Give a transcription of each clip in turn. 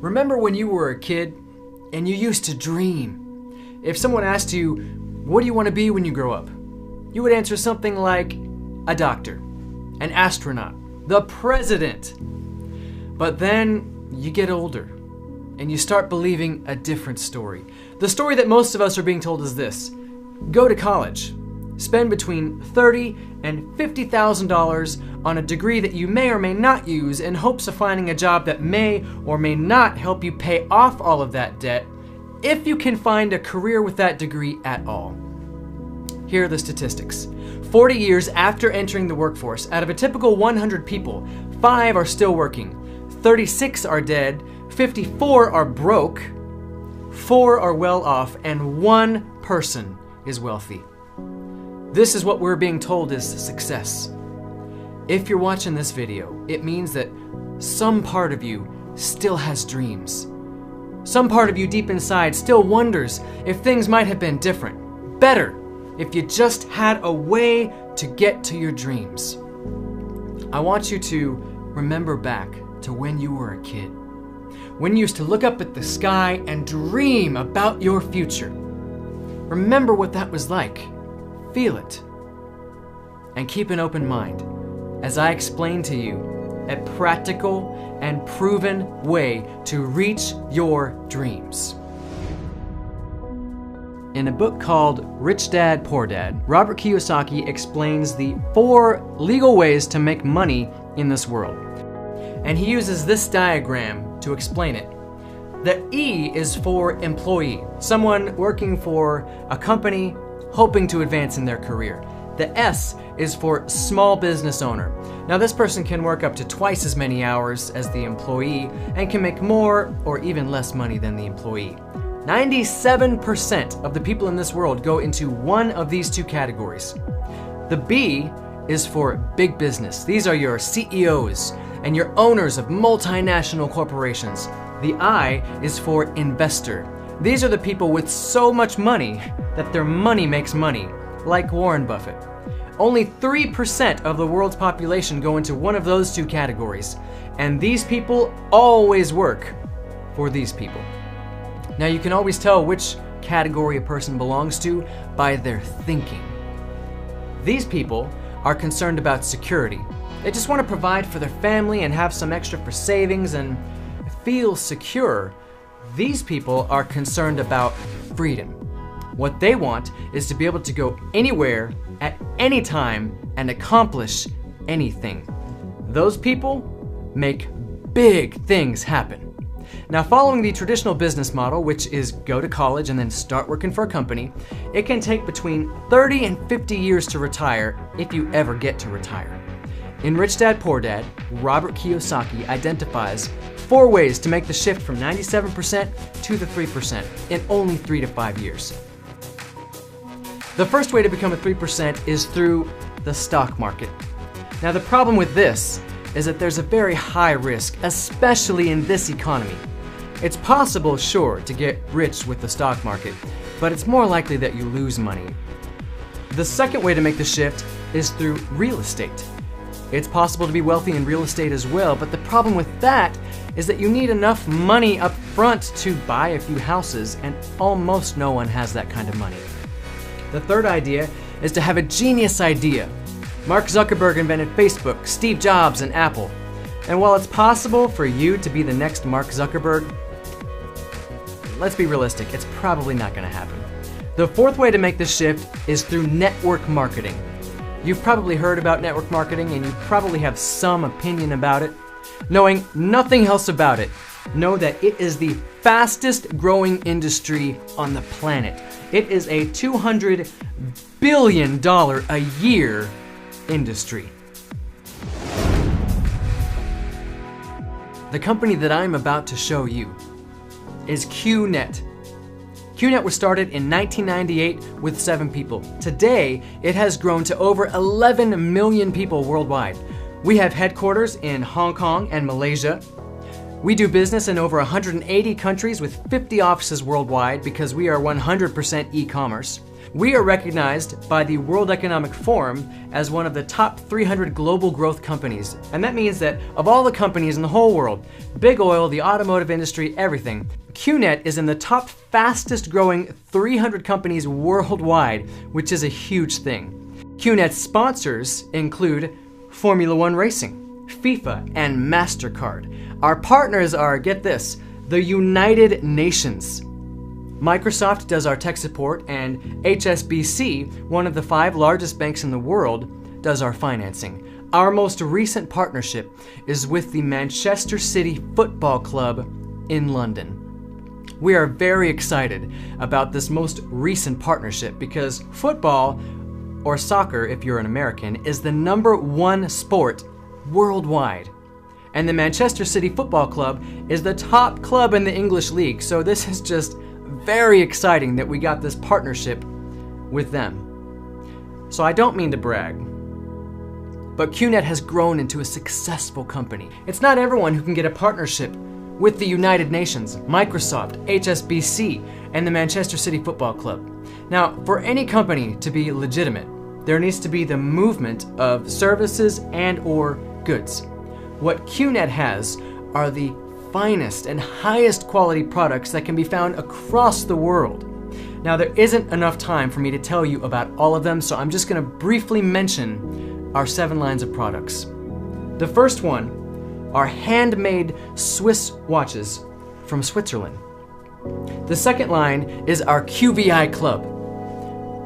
Remember when you were a kid and you used to dream? If someone asked you, what do you want to be when you grow up? You would answer something like a doctor, an astronaut, the president. But then you get older and you start believing a different story. The story that most of us are being told is this: go to college, spend between $30,000 and $50,000 on a degree that you may or may not use in hopes of finding a job that may or may not help you pay off all of that debt, if you can find a career with that degree at all. Here are the statistics. 40 years after entering the workforce, out of a typical 100 people, 5 are still working, 36 are dead, 54 are broke, 4 are well off, and 1 person is wealthy. This is what we're being told is success. If you're watching this video, it means that some part of you still has dreams. Some part of you deep inside still wonders if things might have been different, better, if you just had a way to get to your dreams. I want you to remember back to when you were a kid, when you used to look up at the sky and dream about your future. Remember what that was like. Feel it. And keep an open mind as I explain to you a practical and proven way to reach your dreams. In a book called Rich Dad, Poor Dad, Robert Kiyosaki explains the 4 legal ways to make money in this world. And he uses this diagram to explain it. The E is for employee, someone working for a company hoping to advance in their career. The S is for small business owner. Now this person can work up to twice as many hours as the employee and can make more or even less money than the employee. 97% of the people in this world go into one of these 2 categories. The B is for big business. These are your CEOs and your owners of multinational corporations. The I is for investor. These are the people with so much money that their money makes money, like Warren Buffett. Only 3% of the world's population go into one of those 2 categories, and these people always work for these people. Now you can always tell which category a person belongs to by their thinking. These people are concerned about security. They just want to provide for their family and have some extra for savings and feel secure. These people are concerned about freedom. What they want is to be able to go anywhere at any time and accomplish anything. Those people make big things happen. Now, following the traditional business model, which is go to college and then start working for a company, it can take between 30 and 50 years to retire if you ever get to retire. In Rich Dad, Poor Dad, Robert Kiyosaki identifies 4 ways to make the shift from 97% to the 3% in only 3 to 5 years. The first way to become a 3% is through the stock market. Now the problem with this is that there's a very high risk, especially in this economy. It's possible, sure, to get rich with the stock market, but it's more likely that you lose money. The second way to make the shift is through real estate. It's possible to be wealthy in real estate as well, but the problem with that is that you need enough money up front to buy a few houses, and almost no one has that kind of money. The third idea is to have a genius idea. Mark Zuckerberg invented Facebook, Steve Jobs, and Apple. And while it's possible for you to be the next Mark Zuckerberg, let's be realistic, it's probably not going to happen. The fourth way to make this shift is through network marketing. You've probably heard about network marketing and you probably have some opinion about it. Knowing nothing else about it, know that it is the fastest growing industry on the planet. It is a $200 billion a year industry. The company that I'm about to show you is Qnet. Qnet was started in 1998 with 7 people. Today, it has grown to over 11 million people worldwide. We have headquarters in Hong Kong and Malaysia. We do business in over 180 countries with 50 offices worldwide because we are 100% e-commerce. We are recognized by the World Economic Forum as one of the top 300 global growth companies. And that means that of all the companies in the whole world, big oil, the automotive industry, everything, Qnet is in the top fastest growing 300 companies worldwide, which is a huge thing. Qnet's sponsors include Formula One Racing, FIFA, and MasterCard. Our partners are, get this, the United Nations. Microsoft does our tech support, and HSBC, one of the 5 largest banks in the world, does our financing. Our most recent partnership is with the Manchester City Football Club in London. We are very excited about this most recent partnership because football, or soccer if you're an American, is the #1 sport worldwide. And the Manchester City Football Club is the top club in the English League, so this is just very exciting that we got this partnership with them. So I don't mean to brag, but Qnet has grown into a successful company. It's not everyone who can get a partnership with the United Nations, Microsoft, HSBC, and the Manchester City Football Club. Now, for any company to be legitimate, there needs to be the movement of services and or goods. What Qnet has are the finest and highest quality products that can be found across the world. Now, there isn't enough time for me to tell you about all of them, so I'm just going to briefly mention our 7 lines of products. The first one are handmade Swiss watches from Switzerland. The second line is our QVI Club.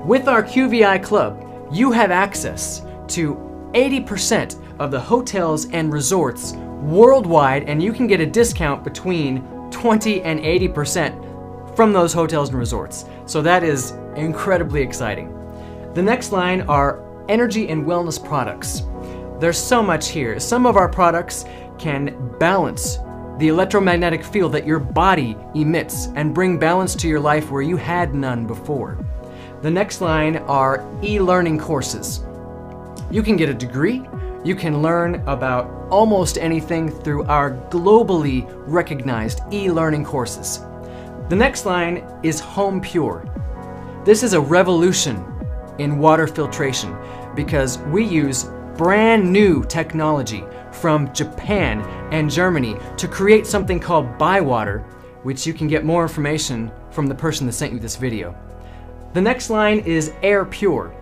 With our QVI Club, you have access to 80% of the hotels and resorts worldwide, and you can get a discount between 20 and 80% from those hotels and resorts. So that is incredibly exciting. The next line are energy and wellness products. There's so much here. Some of our products can balance the electromagnetic field that your body emits and bring balance to your life where you had none before. The next line are e-learning courses. You can get a degree. You can learn about almost anything through our globally recognized e-learning courses. The next line is Home Pure. This is a revolution in water filtration because we use brand new technology from Japan and Germany to create something called Bywater, which you can get more information from the person that sent you this video. The next line is Air Pure.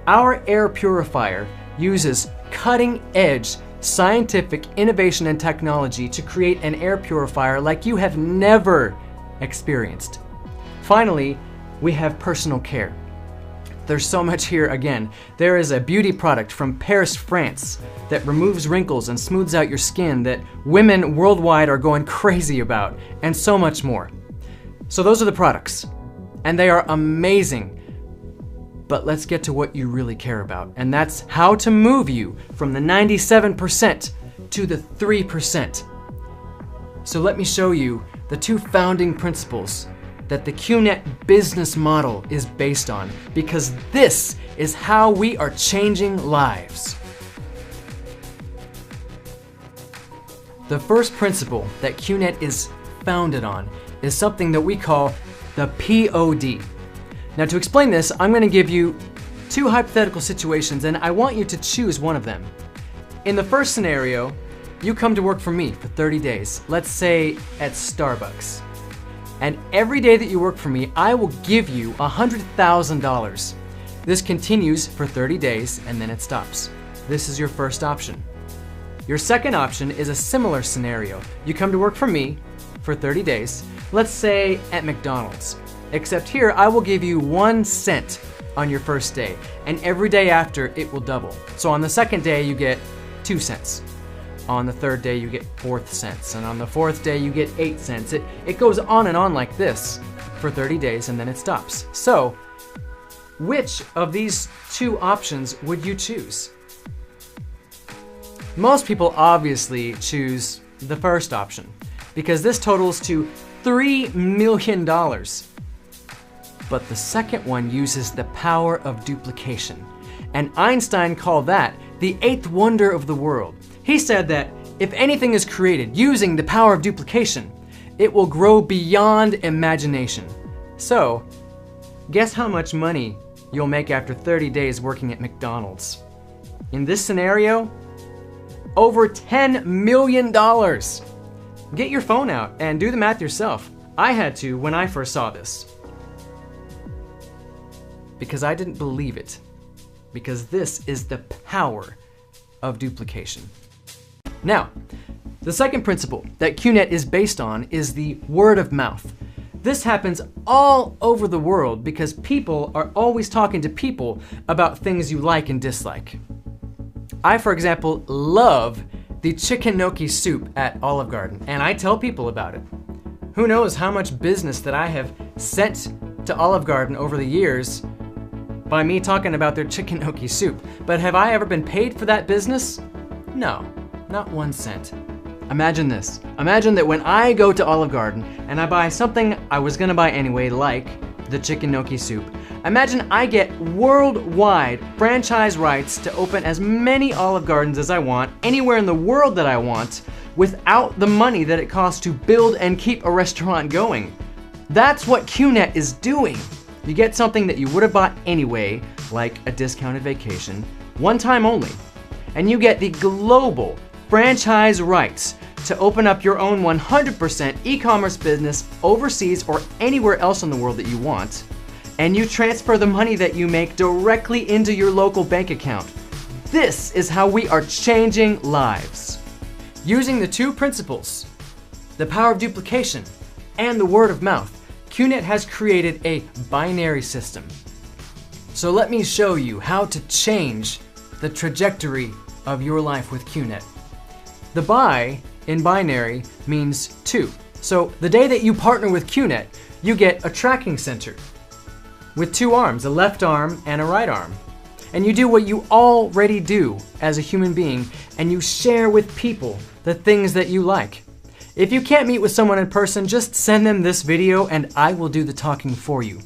Our air purifier uses cutting-edge scientific innovation and technology to create an air purifier like you have never experienced. Finally, we have personal care. There's so much here again. There is a beauty product from Paris, France that removes wrinkles and smooths out your skin that women worldwide are going crazy about, and so much more. So those are the products, and they are amazing. But let's get to what you really care about, and that's how to move you from the 97% to the 3%. So let me show you the 2 founding principles that the Qnet business model is based on, because this is how we are changing lives. The first principle that Qnet is founded on is something that we call the POD. Now, to explain this, I'm going to give you 2 hypothetical situations, and I want you to choose one of them. In the first scenario, you come to work for me for 30 days, let's say at Starbucks. And every day that you work for me, I will give you $100,000. This continues for 30 days, and then it stops. This is your first option. Your second option is a similar scenario. You come to work for me for 30 days, let's say at McDonald's. Except here, I will give you 1 cent on your first day, and every day after, it will double. So on the second day, you get 2 cents. On the third day, you get 4 cents, and on the 4th day, you get 8 cents. It goes on and on like this for 30 days, and then it stops. So, which of these 2 options would you choose? Most people obviously choose the first option, because this totals to $3 million. But the second one uses the power of duplication. And Einstein called that the 8th wonder of the world. He said that if anything is created using the power of duplication, it will grow beyond imagination. So, guess how much money you'll make after 30 days working at McDonald's. In this scenario, over $10 million. Get your phone out and do the math yourself. I had to when I first saw this. Because I didn't believe it. Because this is the power of duplication. Now, the second principle that Qnet is based on is the word of mouth. This happens all over the world because people are always talking to people about things you like and dislike. I, for example, love the chicken gnocchi soup at Olive Garden, and I tell people about it. Who knows how much business that I have sent to Olive Garden over the years by me talking about their chicken gnocchi soup. But have I ever been paid for that business? No, not 1 cent. Imagine this. Imagine that when I go to Olive Garden and I buy something I was gonna buy anyway, like the chicken gnocchi soup, imagine I get worldwide franchise rights to open as many Olive Gardens as I want, anywhere in the world that I want, without the money that it costs to build and keep a restaurant going. That's what Qnet is doing. You get something that you would have bought anyway, like a discounted vacation, one time only, and you get the global franchise rights to open up your own 100% e-commerce business overseas or anywhere else in the world that you want, and you transfer the money that you make directly into your local bank account. This is how we are changing lives. Using the two principles, the power of duplication and the word of mouth, Qnet has created a binary system. So let me show you how to change the trajectory of your life with Qnet. The bi in binary means 2. So the day that you partner with Qnet, you get a tracking center with 2 arms, a left arm and a right arm. And you do what you already do as a human being, and you share with people the things that you like. If you can't meet with someone in person, just send them this video and I will do the talking for you.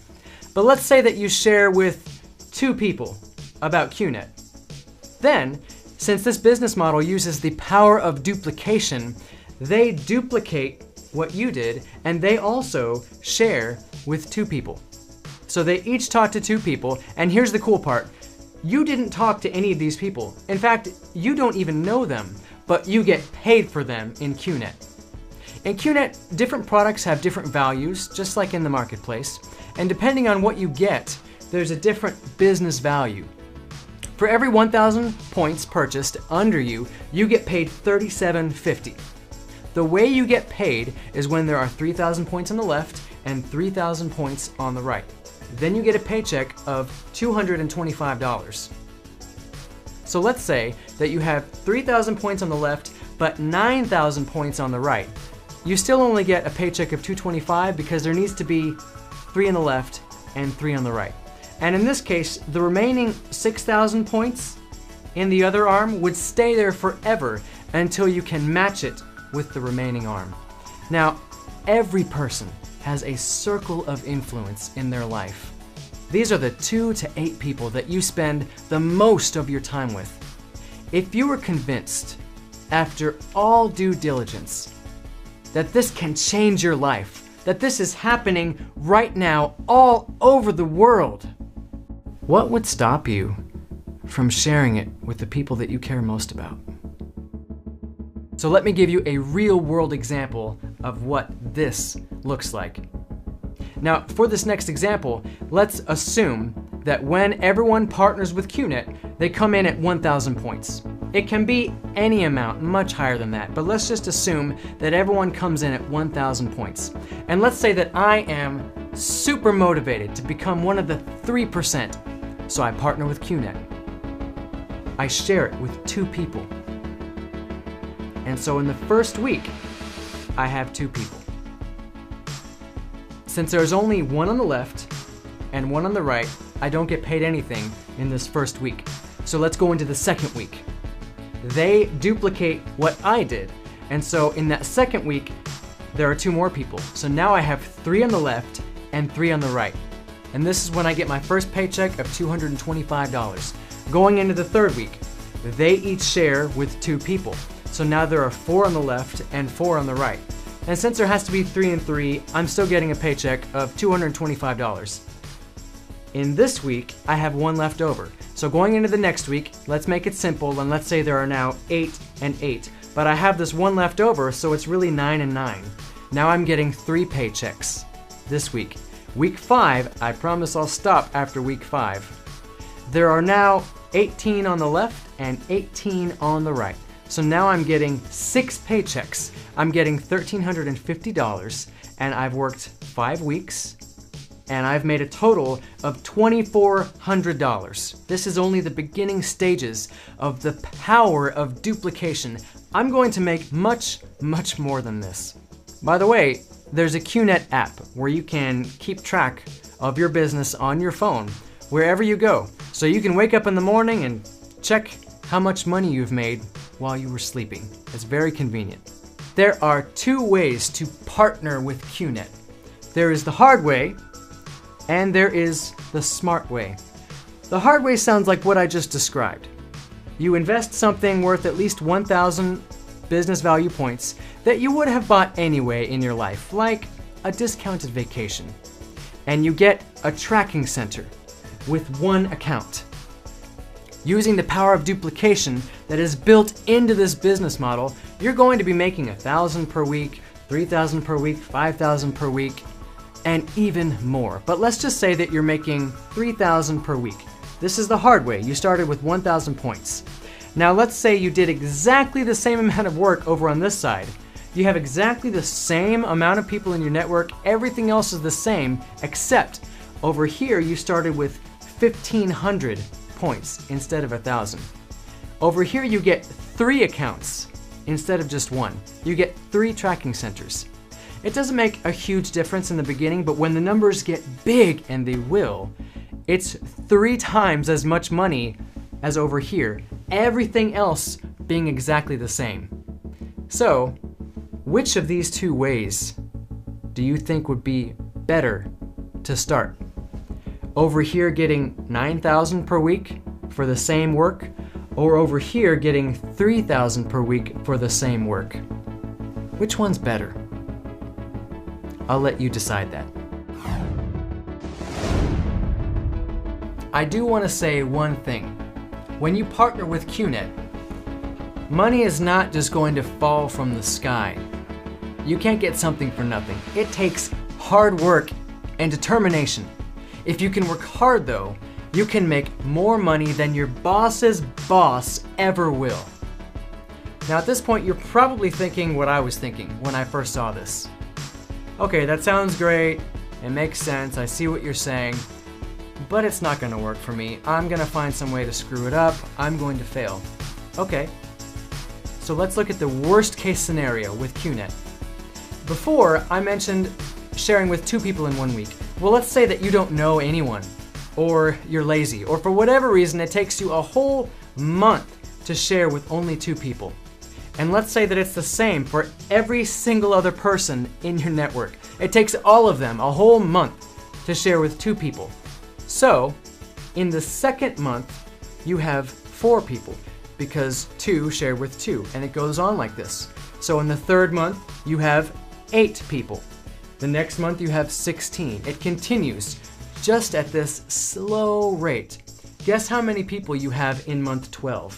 But let's say that you share with 2 people about Qnet. Then, since this business model uses the power of duplication, they duplicate what you did and they also share with 2 people. So they each talk to 2 people, and here's the cool part. You didn't talk to any of these people. In fact, you don't even know them, but you get paid for them in Qnet. In Qnet, different products have different values, just like in the marketplace, and depending on what you get, there's a different business value. For every 1,000 points purchased under you, you get paid $37.50. The way you get paid is when there are 3,000 points on the left and 3,000 points on the right. Then you get a paycheck of $225. So let's say that you have 3,000 points on the left, but 9,000 points on the right. You still only get a paycheck of $225 because there needs to be 3 on the left and 3 on the right. And in this case, the remaining 6,000 points in the other arm would stay there forever until you can match it with the remaining arm. Now, every person has a circle of influence in their life. These are the 2 to 8 people that you spend the most of your time with. If you were convinced, after all due diligence, that this can change your life, that this is happening right now all over the world, what would stop you from sharing it with the people that you care most about? So let me give you a real-world example of what this looks like. Now, for this next example, let's assume that when everyone partners with Qnet, they come in at 1,000 points. It can be any amount, much higher than that, but let's just assume that everyone comes in at 1,000 points. And let's say that I am super motivated to become one of the 3%, so I partner with Qnet. I share it with 2 people. And so in the first week, I have 2 people. Since there's only 1 on the left and 1 on the right, I don't get paid anything in this first week. So let's go into the second week. They duplicate what I did. And so in that second week, there are 2 more people. So now I have 3 on the left and 3 on the right. And this is when I get my first paycheck of $225. Going into the third week, they each share with 2 people. So now there are 4 on the left and 4 on the right. And since there has to be 3 and 3, I'm still getting a paycheck of $225. In this week, I have 1 left over. So going into the next week, let's make it simple, and let's say there are now 8 and 8. But I have this 1 left over, so it's really 9 and 9. Now I'm getting 3 paychecks this week. Week 5, I promise I'll stop after week 5. There are now 18 on the left and 18 on the right. So now I'm getting 6 paychecks. I'm getting $1,350, and I've worked 5 weeks, and I've made a total of $2,400. This is only the beginning stages of the power of duplication. I'm going to make much, much more than this. By the way, there's a Qnet app where you can keep track of your business on your phone wherever you go. So you can wake up in the morning and check how much money you've made while you were sleeping. It's very convenient. There are 2 ways to partner with Qnet. There is the hard way, and there is the smart way. The hard way sounds like what I just described. You invest something worth at least 1,000 business value points that you would have bought anyway in your life, like a discounted vacation. And you get a tracking center with 1 account. Using the power of duplication that is built into this business model, you're going to be making 1,000 per week, 3,000 per week, 5,000 per week, and even more. But let's just say that you're making 3,000 per week. This is the hard way. You started with 1,000 points. Now let's say you did exactly the same amount of work over on this side. You have exactly the same amount of people in your network. Everything else is the same, except over here you started with 1,500 points instead of 1,000. Over here you get 3 accounts instead of just 1. You get 3 tracking centers. It doesn't make a huge difference in the beginning, but when the numbers get big, and they will, it's 3 times as much money as over here, everything else being exactly the same. So, which of these 2 ways do you think would be better to start? Over here getting 9,000 per week for the same work, or over here getting 3,000 per week for the same work? Which one's better? I'll let you decide that. I do want to say one thing. When you partner with Qnet, money is not just going to fall from the sky. You can't get something for nothing. It takes hard work and determination. If you can work hard though, you can make more money than your boss's boss ever will. Now at this point, you're probably thinking what I was thinking when I first saw this. Okay, that sounds great. It makes sense. I see what you're saying. But it's not going to work for me. I'm going to find some way to screw it up. I'm going to fail. Okay. So let's look at the worst case scenario with Qnet. Before, I mentioned sharing with 2 people in 1 week. Well, let's say that you don't know anyone, or you're lazy, or for whatever reason it takes you a whole month to share with only 2 people. And let's say that it's the same for every single other person in your network. It takes all of them a whole month to share with 2 people. So, in the 2nd month, you have 4 people, because 2 share with 2, and it goes on like this. So in the 3rd month, you have 8 people. The next month, you have 16. It continues just at this slow rate. Guess how many people you have in month 12?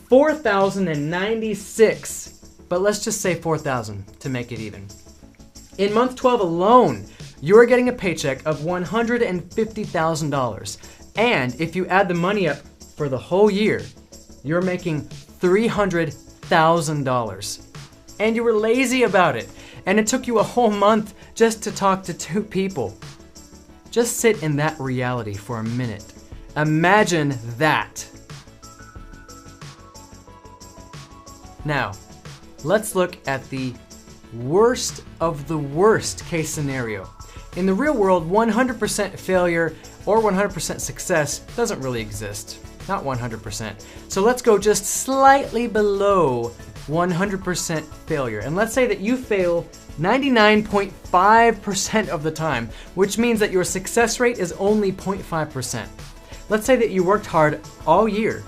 4,096, but let's just say 4,000 to make it even. In month 12 alone, you are getting a paycheck of $150,000. And if you add the money up for the whole year, you're making $300,000. And you were lazy about it. And it took you a whole month just to talk to 2 people. Just sit in that reality for a minute. Imagine that. Now, let's look at the worst of the worst case scenario. In the real world, 100% failure or 100% success doesn't really exist. Not 100%. So let's go just slightly below 100% failure. And let's say that you fail 99.5% of the time, which means that your success rate is only 0.5%. Let's say that you worked hard all year,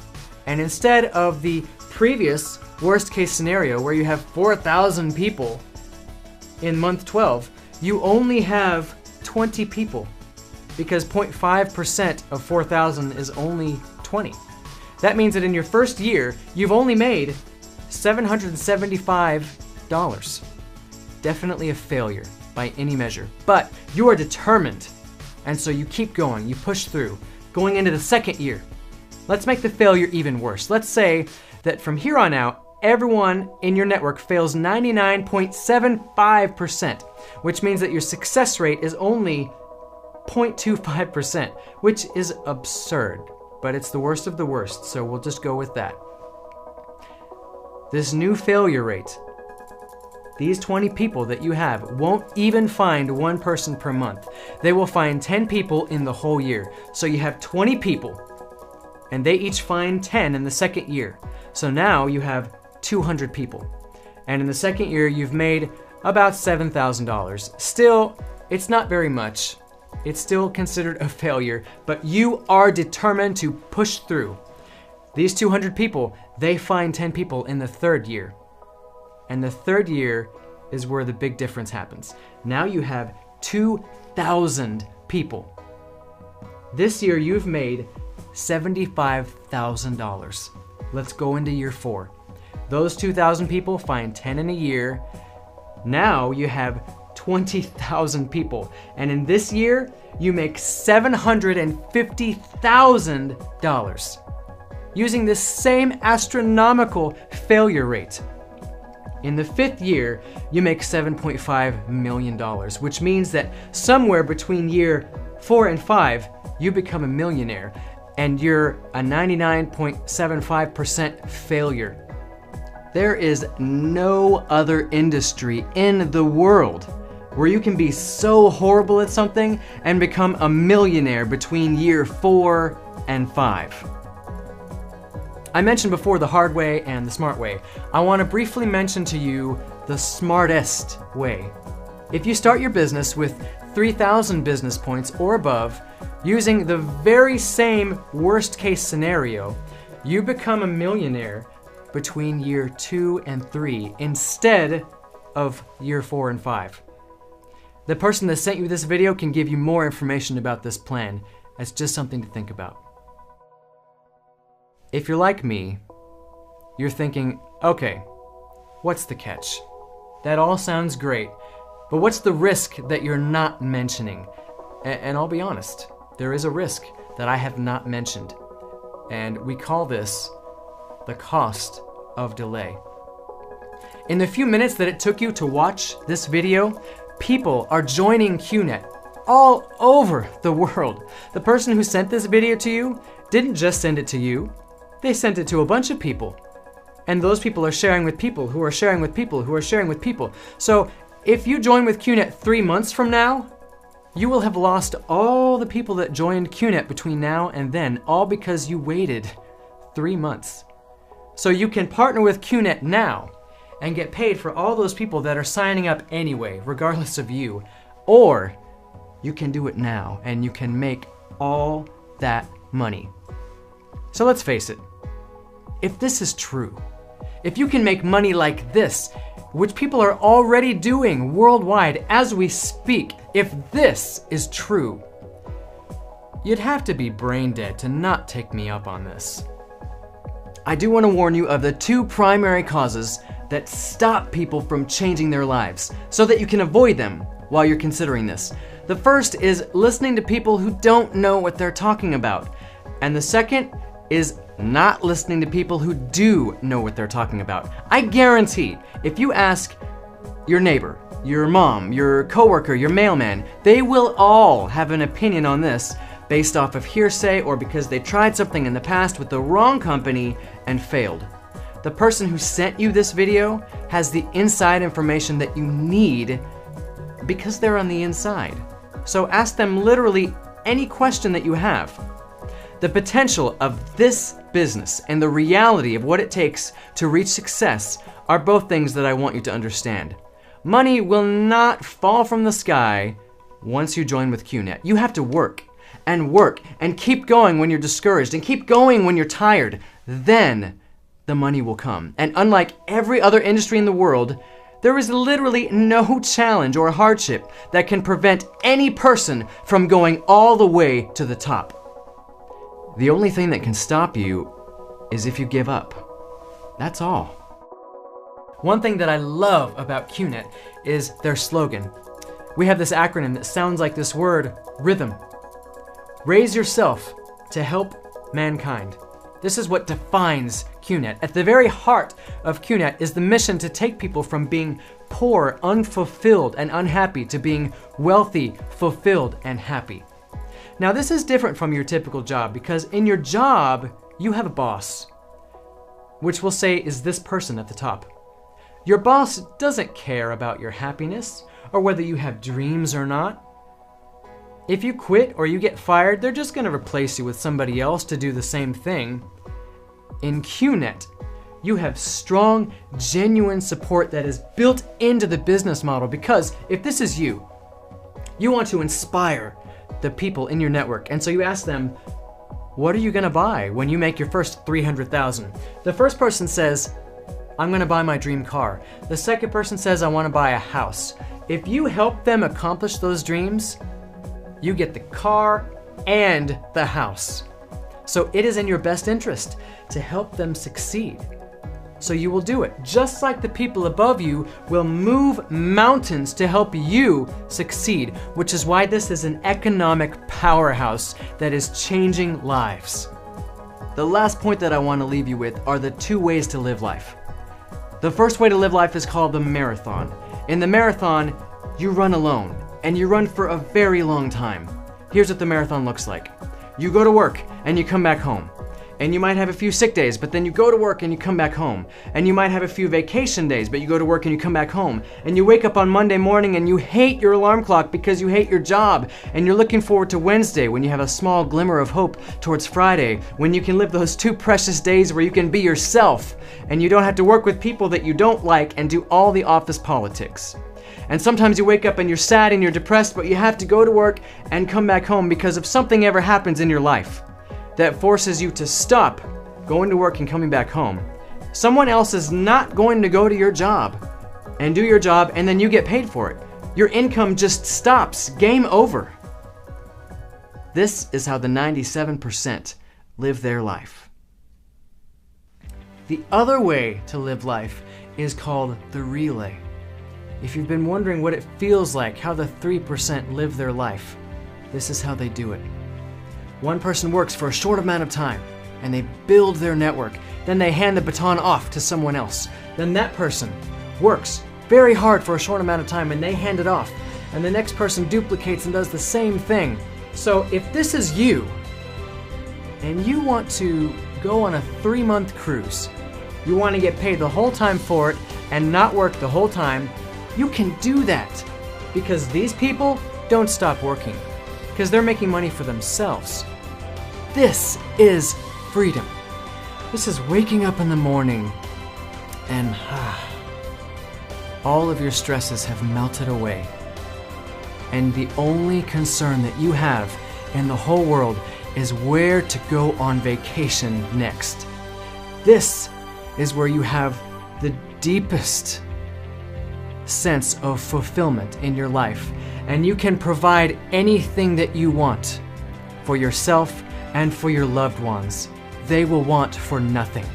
and instead of the previous worst case scenario where you have 4,000 people in month 12, you only have 20 people. because 0.5% of 4,000 is only 20. That means that in your first year, you've only made $775. Definitely a failure by any measure, but you are determined. And so you keep going, you push through, going into the second year. Let's make the failure even worse. Let's say that from here on out, everyone in your network fails 99.75%, which means that your success rate is only 0.25%, which is absurd, but it's the worst of the worst, so we'll just go with that. This new failure rate, these 20 people that you have won't even find one person per month. They will find 10 people in the whole year. So you have 20 people, and they each find 10 in the second year. So now you have 200 people. And in the second year, you've made about $7,000. Still, it's not very much. It's still considered a failure, but you are determined to push through. These 200 people, they find 10 people in the third year. And the third year is where the big difference happens. Now you have 2,000 people. This year you've made $75,000. Let's go into year 4. Those 2,000 people find 10 in a year. Now you have 20,000 people. And in this year, you make $750,000 using this same astronomical failure rate. In the 5th year, you make $7.5 million, which means that somewhere between year 4 and 5, you become a millionaire, and you're a 99.75% failure. There is no other industry in the world where you can be so horrible at something and become a millionaire between year 4 and 5. I mentioned before the hard way and the smart way. I want to briefly mention to you the smartest way. If you start your business with 3,000 business points or above, using the very same worst case scenario, you become a millionaire between year 2 and 3 instead of year 4 and 5. The person that sent you this video can give you more information about this plan. It's just something to think about. If you're like me, you're thinking, okay, what's the catch? That all sounds great, but what's the risk that you're not mentioning? And I'll be honest, there is a risk that I have not mentioned. And we call this the cost of delay. In the few minutes that it took you to watch this video, people are joining Qnet all over the world. The person who sent this video to you didn't just send it to you. They sent it to a bunch of people. And those people are sharing with people who are sharing with people who are sharing with people. So if you join with Qnet 3 months from now, you will have lost all the people that joined Qnet between now and then, all because you waited 3 months. So you can partner with Qnet now and get paid for all those people that are signing up anyway, regardless of you. Or you can do it now and you can make all that money. So let's face it, if this is true, if you can make money like this, which people are already doing worldwide as we speak, if this is true, you'd have to be brain dead to not take me up on this. I do want to warn you of the 2 primary causes that stop people from changing their lives, so that you can avoid them while you're considering this. The first is listening to people who don't know what they're talking about. And the second is not listening to people who do know what they're talking about. I guarantee if you ask your neighbor, your mom, your coworker, your mailman, they will all have an opinion on this based off of hearsay or because they tried something in the past with the wrong company and failed. The person who sent you this video has the inside information that you need because they're on the inside. So ask them literally any question that you have. The potential of this business and the reality of what it takes to reach success are both things that I want you to understand. Money will not fall from the sky once you join with Qnet. You have to work and keep going when you're discouraged and keep going when you're tired. Then the money will come. And unlike every other industry in the world, There is literally no challenge or hardship that can prevent any person from going all the way to the top. The only thing that can stop you is if you give up. That's all. One thing that I love about Qnet is their slogan. We have this acronym that sounds like this word, RYTHM. Raise yourself to help mankind. This is what defines Qnet. At the very heart of Qnet is the mission to take people from being poor, unfulfilled, and unhappy to being wealthy, fulfilled, and happy. Now, this is different from your typical job because in your job, you have a boss, which we'll say is this person at the top. Your boss doesn't care about your happiness or whether you have dreams or not. If you quit or you get fired, they're just going to replace you with somebody else to do the same thing. In Qnet, you have strong, genuine support that is built into the business model because if this is you, you want to inspire the people in your network. And so you ask them, what are you going to buy when you make your first 300,000? The first person says, I'm going to buy my dream car. The second person says, I want to buy a house. If you help them accomplish those dreams, you get the car and the house. So it is in your best interest to help them succeed. So you will do it, just like the people above you will move mountains to help you succeed, which is why this is an economic powerhouse that is changing lives. The last point that I want to leave you with are the 2 ways to live life. The first way to live life is called the marathon. In the marathon, you run alone, and you run for a very long time. Here's what the marathon looks like. You go to work, and you come back home. And you might have a few sick days, but then you go to work and you come back home. And you might have a few vacation days, but you go to work and you come back home. And you wake up on Monday morning and you hate your alarm clock because you hate your job. And you're looking forward to Wednesday when you have a small glimmer of hope towards Friday, when you can live those 2 precious days where you can be yourself and you don't have to work with people that you don't like and do all the office politics. And sometimes you wake up and you're sad and you're depressed, but you have to go to work and come back home because if something ever happens in your life that forces you to stop going to work and coming back home, someone else is not going to go to your job and do your job and then you get paid for it. Your income just stops. Game over. This is how the 97% live their life. The other way to live life is called the relay. If you've been wondering what it feels like, how the 3% live their life, this is how they do it. One person works for a short amount of time, and they build their network. Then they hand the baton off to someone else. Then that person works very hard for a short amount of time, and they hand it off. And the next person duplicates and does the same thing. So if this is you, and you want to go on a 3-month cruise, you want to get paid the whole time for it, and not work the whole time, you can do that. Because these people don't stop working. Because they're making money for themselves. This is freedom. This is waking up in the morning and all of your stresses have melted away. And the only concern that you have in the whole world is where to go on vacation next. This is where you have the deepest sense of fulfillment in your life. And you can provide anything that you want for yourself and for your loved ones. They will want for nothing.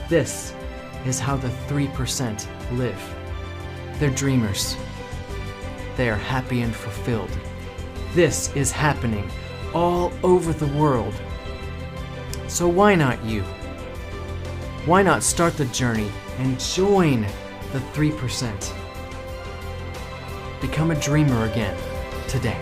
This is how the 3% live. They're dreamers. They are happy and fulfilled. This is happening all over the world. So why not you? Why not start the journey and join the 3%? Become a dreamer again today.